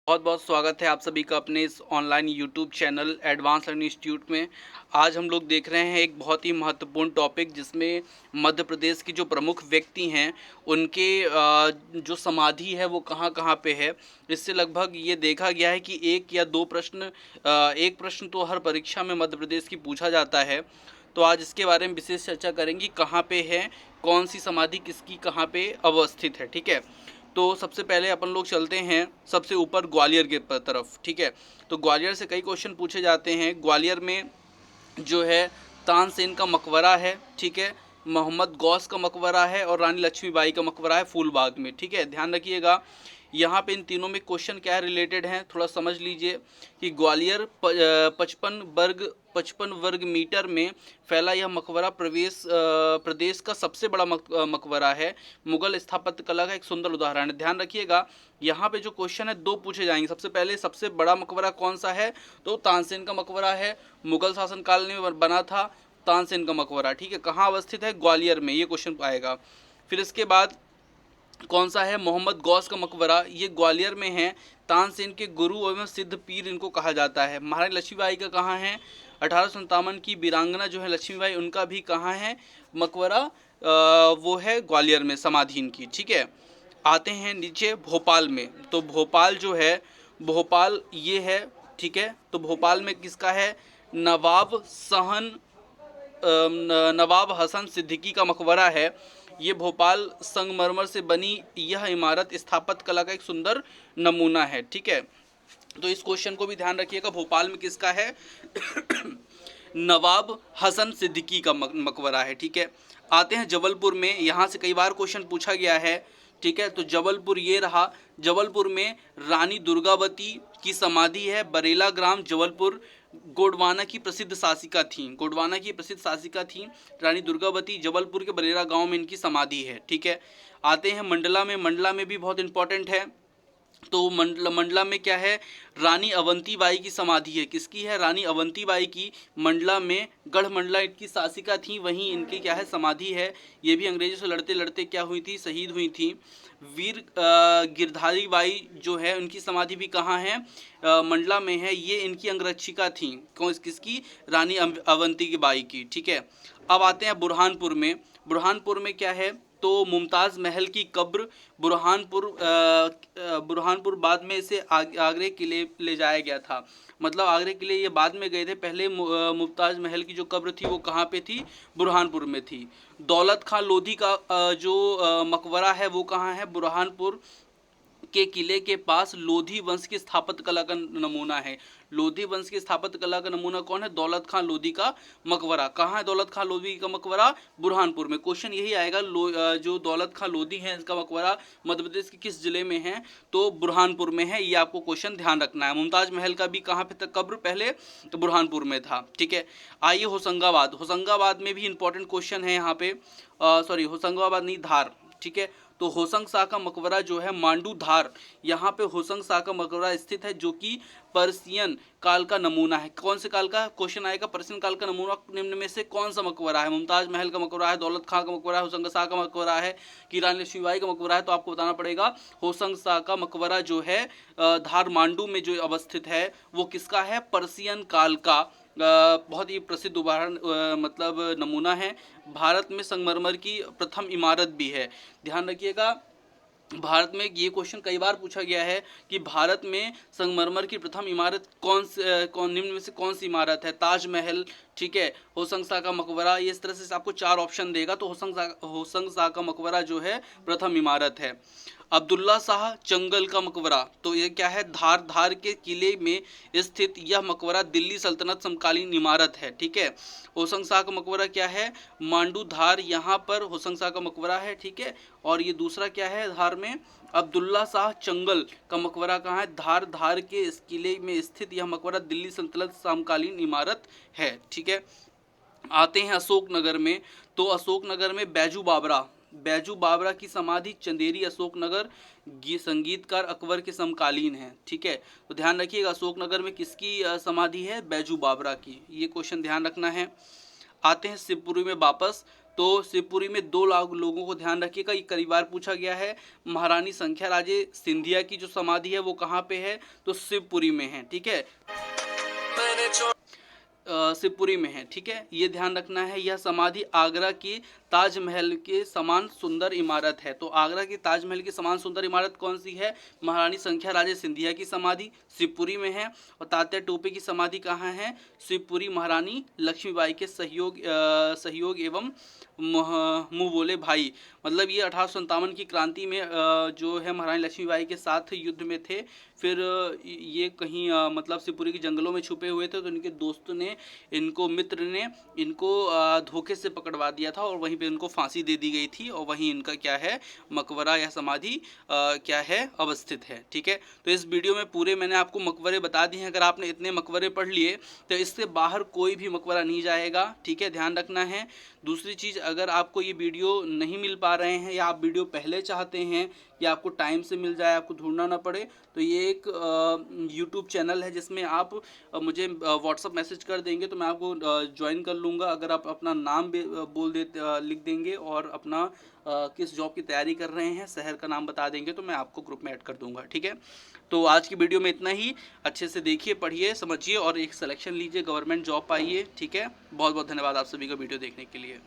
बहुत बहुत स्वागत है आप सभी का अपने इस online YouTube channel advance learning institute में। आज हम लोग देख रहे हैं एक बहुत ही महत्वपूर्ण टॉपिक, जिसमें मध्य प्रदेश की जो प्रमुख व्यक्ति हैं उनके जो समाधि है वो कहाँ कहाँ पे है। इससे लगभग ये देखा गया है कि एक या दो प्रश्न, एक प्रश्न तो हर परीक्षा में मध्य प्रदेश की पूछा जाता है। तो आज इसके बारे में विशेष चर्चा करेंगे, कहाँ पे है, कौन सी समाधि किसकी कहाँ पे अवस्थित है। ठीक है, तो सबसे पहले अपन लोग चलते हैं सबसे ऊपर ग्वालियर के तरफ। ठीक है, तो ग्वालियर से कई क्वेश्चन पूछे जाते हैं। ग्वालियर में जो है तानसेन का मकबरा है, ठीक है, मोहम्मद गौस का मकबरा है और रानी लक्ष्मीबाई का मकबरा है फूलबाग में। ठीक है, ध्यान रखिएगा यहाँ पे इन तीनों में क्वेश्चन क्या रिलेटेड हैं थोड़ा समझ लीजिए कि ग्वालियर 55 वर्ग मीटर में फैला यह मकबरा प्रदेश का सबसे बड़ा मकबरा है। मुगल स्थापत्य कला का एक सुंदर उदाहरण है। ध्यान रखिएगा यहाँ पे जो क्वेश्चन है दो पूछे जाएंगे। सबसे पहले सबसे बड़ा मकबरा कौन सा है, तो तानसेन का मकबरा है, मुगल शासनकाल में बना था तानसेन का मकबरा। ठीक है, कहाँ अवस्थित है, ग्वालियर में, ये क्वेश्चन आएगा। फिर इसके बाद कौन सा है, मोहम्मद गौस का मकबरा, ये ग्वालियर में है। तानसेन के गुरु एवं सिद्ध पीर इनको कहा जाता है। महारानी लक्ष्मीबाई का कहाँ है, 1857 की वीरांगना जो है लक्ष्मीबाई, उनका भी कहाँ है मकबरा, वो है ग्वालियर में समाधि इनकी। ठीक है, आते हैं नीचे भोपाल में। तो भोपाल जो है, भोपाल ये है। ठीक है, तो भोपाल में किसका है, नवाब हसन सिद्दीकी का मकबरा है। ये भोपाल संगमरमर से बनी यह इमारत स्थापत्य कला का एक सुंदर नमूना है। ठीक है, तो इस क्वेश्चन को भी ध्यान रखिएगा, भोपाल में किसका है नवाब हसन सिद्दीकी का मकबरा है। ठीक है, आते हैं जबलपुर में। यहाँ से कई बार क्वेश्चन पूछा गया है। ठीक है, तो जबलपुर ये रहा। जबलपुर में रानी दुर्गावती की समाधि है। बरेला ग्राम जबलपुर गोंडवाना की प्रसिद्ध शासिका थी, गोंडवाना की प्रसिद्ध शासिका थी रानी दुर्गावती। जबलपुर के बरेला गांव में इनकी समाधि है। ठीक है, आते हैं मंडला में। मंडला में भी बहुत इंपॉर्टेंट है। तो मंडला में क्या है, रानी अवंतीबाई की समाधि है। किसकी है, रानी अवंतीबाई की। मंडला में गढ़ मंडला इनकी शासिका थी, वहीं इनकी क्या है समाधि है। ये भी अंग्रेजों से लड़ते लड़ते क्या हुई थी, शहीद हुई थी। वीर गिरधारी बाई जो है उनकी समाधि भी कहाँ है, मंडला में है। ये इनकी अंगरक्षिका थी, कौन किसकी, रानी अवंती की बाई की। ठीक है, अब आते हैं बुरहानपुर में। बुरहानपुर में क्या है, तो मुमताज़ महल की कब्र बुरहानपुर बाद में इसे आगरे किले ले जाया गया था। मतलब आगरे किले ये बाद में गए थे, पहले मुमताज़ महल की जो कब्र थी वो कहाँ पे थी, बुरहानपुर में थी। दौलत खां लोधी का जो मकबरा है वो कहाँ है, बुरहानपुर के किले के पास। लोधी वंश की स्थापत्य कला का नमूना है। लोधी वंश की स्थापत्य कला का नमूना कौन है, दौलत खां लोधी का मकबरा। कहाँ है दौलत खां लोधी का मकबरा, बुरहानपुर में। क्वेश्चन यही आएगा, जो दौलत खां लोधी है इसका मकबरा मध्य प्रदेश के किस जिले में है, तो बुरहानपुर में है। ये आपको क्वेश्चन ध्यान रखना है। मुमताज महल का भी कहाँ पे तक कब्र पहले, तो बुरहानपुर में था। ठीक है, आइए होशंगाबाद। होशंगाबाद में भी इंपॉर्टेंट क्वेश्चन है यहाँ पे, सॉरी होशंगाबाद नहीं, धार। ठीक है, तो होशंग शाह का मकबरा जो है मांडू धार, यहाँ पे होशंग शाह का मकबरा स्थित है, जो कि पर्सियन काल का नमूना है। कौन से काल का, क्वेश्चन आएगा पर्सियन काल का नमूना निम्न में से कौन सा मकबरा है। मुमताज महल का मकबरा है, दौलत खां का मकबरा है, होशंग शाह का मकबरा है, कि रानी लक्ष्मीबाई का मकबरा है। तो आपको बताना पड़ेगा होशंग शाह का मकबरा जो है धार मांडू में जो अवस्थित है वो किसका है, पर्सियन काल का। बहुत ही प्रसिद्ध उदाहरण मतलब नमूना है। भारत में संगमरमर की प्रथम इमारत भी है। ध्यान रखिएगा, भारत में ये क्वेश्चन कई बार पूछा गया है कि भारत में संगमरमर की प्रथम इमारत कौन निम्न में से कौन सी इमारत है, ताजमहल, ठीक है, होशंग शाह का मकबरा। ये इस तरह से आपको चार ऑप्शन देगा, तो होशंग शाह का मकबरा जो है प्रथम इमारत है। अब्दुल्ला शाह चंगल का मकबरा, तो ये क्या है, धार के किले में स्थित यह मकबरा दिल्ली सल्तनत समकालीन इमारत है। ठीक है, होशंग शाह का मकबरा क्या है, मांडू धार, यहाँ पर होशंग शाह का मकबरा है। ठीक है, और ये दूसरा क्या है, धार में अब्दुल्ला शाह चंगल का मकबरा कहाँ है, धार के इस किले में स्थित यह मकबरा दिल्ली सल्तनत समकालीन इमारत है। ठीक है, आते हैं अशोकनगर में। तो अशोकनगर में बैजू बाबरा की समाधि चंदेरी अशोकनगर संगीतकार अकबर के समकालीन है। ठीक है, तो ध्यान रखिएगा अशोकनगर में किसकी समाधि है, बैजू बाबरा की। ये क्वेश्चन ध्यान रखना है। आते हैं शिवपुरी में वापस। तो शिवपुरी में 2 लाख लोगों को ध्यान रखिएगा, ये कई बार पूछा गया है। महारानी संख्या राजे सिंधिया की जो समाधि है वो कहाँ पे है, तो शिवपुरी में है, ठीक है, शिवपुरी में है, ठीक है, ये ध्यान रखना है। यह समाधि आगरा की ताजमहल के समान सुंदर इमारत है। तो आगरा की ताजमहल की समान सुंदर इमारत कौन सी है, महारानी संख्या राजे सिंधिया की समाधि शिवपुरी में है। और तात्या टोपे की समाधि कहाँ है, शिवपुरी, महारानी लक्ष्मीबाई के सहयोग एवं मुँह बोले भाई, मतलब ये 1857 की क्रांति में जो है महारानी लक्ष्मीबाई के साथ युद्ध में थे। फिर ये कहीं मतलब शिवपुरी के जंगलों में छुपे हुए थे, तो इनके दोस्त ने मित्र ने इनको धोखे से पकड़वा दिया था और वहीं पे इनको फांसी दे दी गई थी, और वहीं इनका क्या है, मकबरा या समाधि क्या है, अवस्थित है, ठीक है। तो इस वीडियो में पूरे मैंने आपको मकबरे बता दिए हैं। अगर आपने इतने मकबरे पढ़ लिए तो इससे बाहर कोई भी मकबरा नहीं जाएगा, ठीक है, ध्यान रखना है। दूसरी चीज़, अगर आपको ये वीडियो नहीं मिल पा रहे हैं या आप वीडियो पहले चाहते हैं कि आपको टाइम से मिल जाए, आपको ढूंढना ना पड़े, तो ये एक यूट्यूब चैनल है जिसमें आप मुझे व्हाट्सअप मैसेज कर देंगे तो मैं आपको ज्वाइन कर लूँगा। अगर आप अपना नाम लिख देंगे और अपना किस जॉब की तैयारी कर रहे हैं, शहर का नाम बता देंगे, तो मैं आपको ग्रुप में ऐड कर दूँगा, ठीक है। तो आज की वीडियो में इतना ही। अच्छे से देखिए, पढ़िए, समझिए और एक सिलेक्शन लीजिए, गवर्नमेंट जॉब पाइए, ठीक है। बहुत बहुत धन्यवाद आप सभी का वीडियो देखने के लिए।